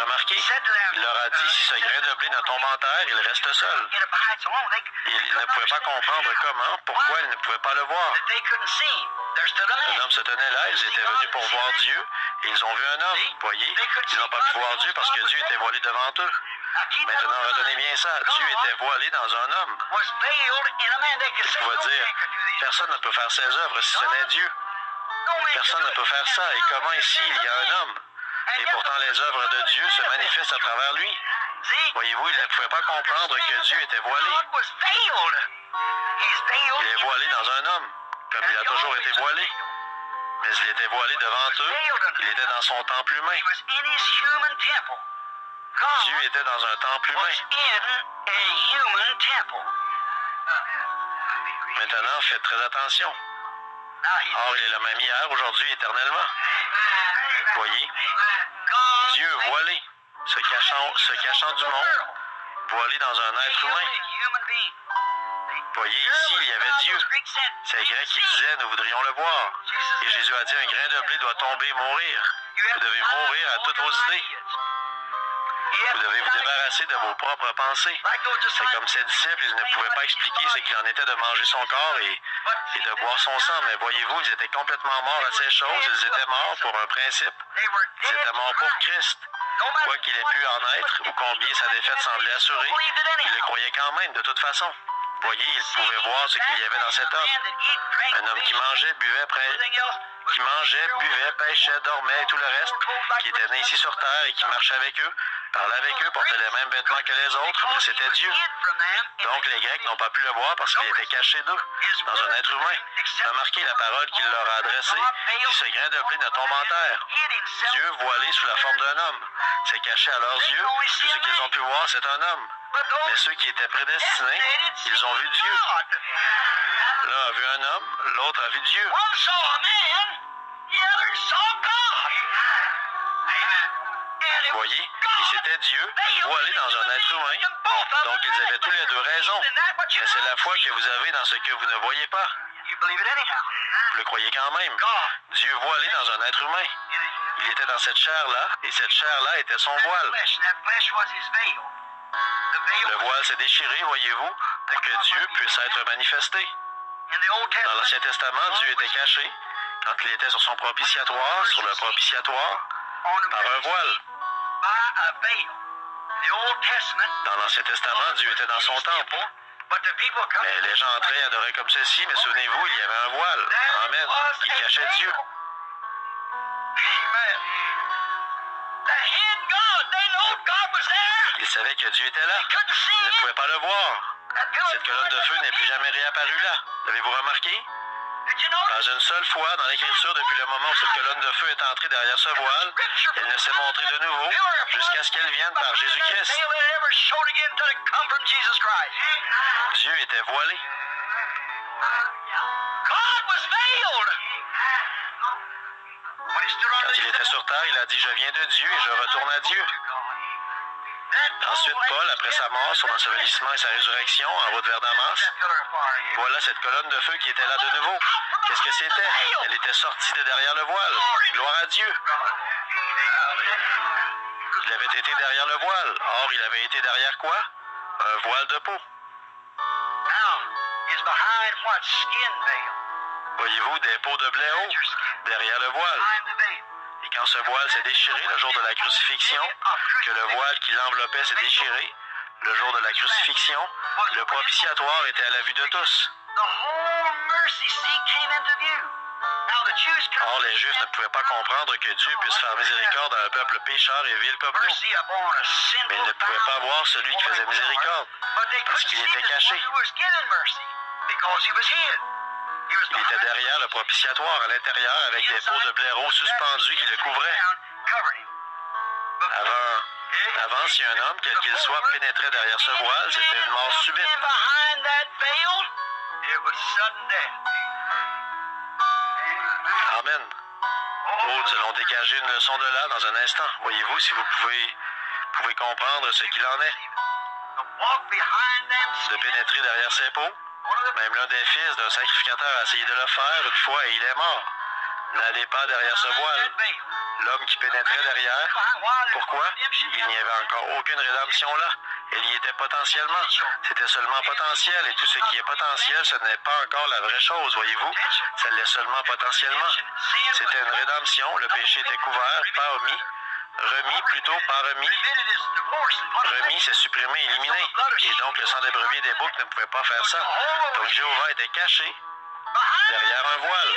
Remarquez, il leur a dit, si ce grain de blé ne tombe en terre, il reste seul. Ils ne pouvaient pas comprendre comment, pourquoi ils ne pouvaient pas le voir. Un homme se tenait là, ils étaient venus pour voir Dieu, et ils ont vu un homme, voyez. Ils n'ont pas pu voir Dieu parce que Dieu était voilé devant eux. Maintenant, retenez bien ça, Dieu était voilé dans un homme. Ils pouvaient dire, personne ne peut faire ses œuvres si ce n'est Dieu. Personne ne peut faire ça, et comment ici il y a un homme? Et pourtant les œuvres de Dieu se manifestent à travers lui. Voyez-vous, il ne pouvait pas comprendre que Dieu était voilé. Il est voilé dans un homme, comme il a toujours été voilé. Mais il était voilé devant eux, il était dans son temple humain. Dieu était dans un temple humain. Maintenant, faites très attention. Or, il est le même hier, aujourd'hui, éternellement. Voyez, Dieu voilé, se cachant du monde, voilé dans un être humain. Voyez, ici, il y avait Dieu. C'est les Grecs qui disaient, nous voudrions le voir. Et Jésus a dit, un grain de blé doit tomber et mourir. Vous devez mourir à toutes vos idées. Vous devez vous débarrasser de vos propres pensées. C'est comme ses disciples, ils ne pouvaient pas expliquer ce qu'il en était de manger son corps et de boire son sang. Mais voyez-vous, ils étaient complètement morts à ces choses. Ils étaient morts pour un principe. Ils étaient morts pour Christ. Quoi qu'il ait pu en être, ou combien sa défaite semblait assurée, ils le croyaient quand même, de toute façon. Voyez, ils pouvaient voir ce qu'il y avait dans cet homme. Un homme qui mangeait, buvait, pêchait, dormait et tout le reste, qui était né ici sur terre et qui marchait avec eux, parlait avec eux, portait les mêmes vêtements que les autres, mais c'était Dieu. Donc les Grecs n'ont pas pu le voir parce qu'il était caché d'eux, dans un être humain. Remarquez la parole qu'il leur a adressée. Si ce grain de blé ne tombe en terre, Dieu voilé sous la forme d'un homme, c'est caché à leurs yeux, tout ce qu'ils ont pu voir, c'est un homme. Mais ceux qui étaient prédestinés, ils ont vu Dieu. L'un a vu un homme, l'autre a vu Dieu. Voyez, et c'était Dieu, voilé dans un être humain. Donc ils avaient tous les deux raison. Mais c'est la foi que vous avez dans ce que vous ne voyez pas. Vous le croyez quand même. Dieu voilé dans un être humain. Il était dans cette chair-là, et cette chair-là était son voile. Le voile s'est déchiré, voyez-vous, pour que Dieu puisse être manifesté. Dans l'Ancien Testament, Dieu était caché quand il était sur son propitiatoire, sur le propitiatoire, par un voile. Dans l'Ancien Testament, Dieu était dans son temple. Mais les gens entraient et adoraient comme ceci, mais souvenez-vous, il y avait un voile, amen, qui cachait Dieu. Ils savaient que Dieu était là. Ils ne pouvaient pas le voir. Cette colonne de feu n'est plus jamais réapparue là. L'avez-vous remarqué? Pas une seule fois dans l'Écriture, depuis le moment où cette colonne de feu est entrée derrière ce voile, elle ne s'est montrée de nouveau jusqu'à ce qu'elle vienne par Jésus-Christ. Dieu était voilé. Quand il était sur terre, il a dit, je viens de Dieu et je retourne à Dieu. Ensuite, Paul, après sa mort, son ensevelissement et sa résurrection, en route vers Damas, voilà cette colonne de feu qui était là de nouveau. Qu'est-ce que c'était? Elle était sortie de derrière le voile. Gloire à Dieu. Il avait été derrière le voile. Or, il avait été derrière quoi? Un voile de peau. Voyez-vous, des peaux de blaireau derrière le voile. Et quand ce voile s'est déchiré le jour de la crucifixion, que le voile qui l'enveloppait s'est déchiré, le jour de la crucifixion, le propitiatoire était à la vue de tous. Or, les Juifs ne pouvaient pas comprendre que Dieu puisse faire miséricorde à un peuple pécheur et vil comme nous. Mais ils ne pouvaient pas voir celui qui faisait miséricorde, parce qu'il était caché. Il était derrière le propitiatoire, à l'intérieur, avec des peaux de blaireau suspendues qui le couvraient. Avant, si un homme, quel qu'il soit, pénétrait derrière ce voile, c'était une mort subite. Amen. Oh, nous allons dégager une leçon de là dans un instant. Voyez-vous, si vous pouvez comprendre ce qu'il en est. De pénétrer derrière ses peaux. Même l'un des fils d'un sacrificateur a essayé de le faire une fois et il est mort. N'allez pas derrière ce voile. L'homme qui pénétrait derrière, pourquoi? Il n'y avait encore aucune rédemption là. Elle y était potentiellement. C'était seulement potentiel. Et tout ce qui est potentiel, ce n'est pas encore la vraie chose, voyez-vous? Ça l'est seulement potentiellement. C'était une rédemption. Le péché était couvert, pas omis. Remis, plutôt, pas remis. Remis, c'est supprimé, éliminé. Et donc, le sang des brebis et des boucs ne pouvait pas faire ça. Donc, Jéhovah était caché derrière un voile.